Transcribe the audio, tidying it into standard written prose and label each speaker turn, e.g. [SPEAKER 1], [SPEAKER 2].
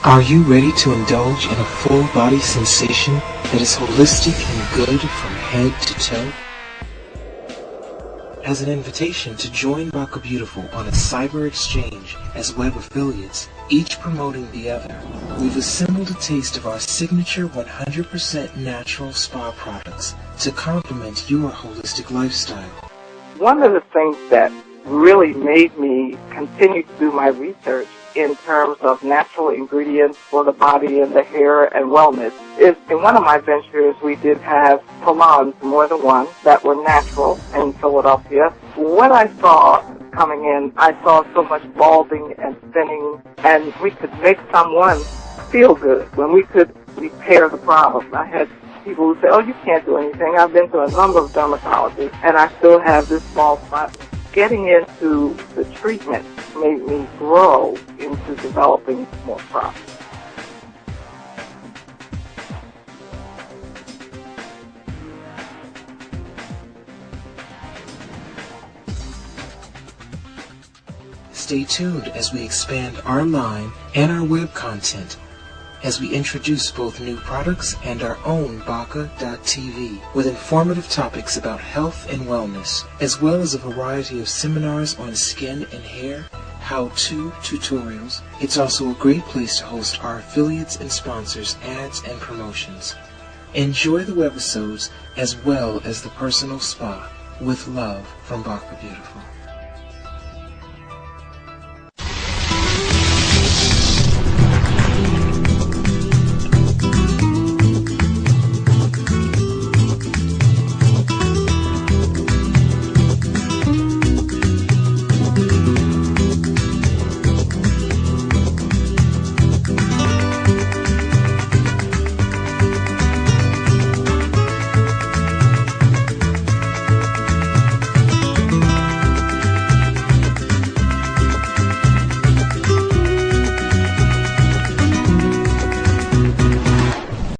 [SPEAKER 1] Are you ready to indulge in a full body sensation that is holistic and good from head to toe? As an invitation to join Baka Beautiful on a cyber exchange as web affiliates, each promoting the other, we've assembled a taste of our signature 100% natural spa products to complement your holistic lifestyle.
[SPEAKER 2] One of the things that really made me continue to do my research in terms of natural ingredients for the body and the hair and wellness is in one of my ventures we did have salons, more than one, that were natural in Philadelphia. When I saw coming in, I saw so much balding and thinning, and we could make someone feel good when we could repair the problem. I had people who say, oh, you can't do anything. I've been to a number of dermatologists, and I still have this small spot. Getting into the treatment made me grow into developing more products.
[SPEAKER 1] Stay tuned as we expand our line and our web content, as we introduce both new products and our own Baka.tv with informative topics about health and wellness, as well as a variety of seminars on skin and hair, how-to tutorials. It's also a great place to host our affiliates and sponsors' ads and promotions. Enjoy the webisodes as well as the personal spa with love from Baka Beautiful.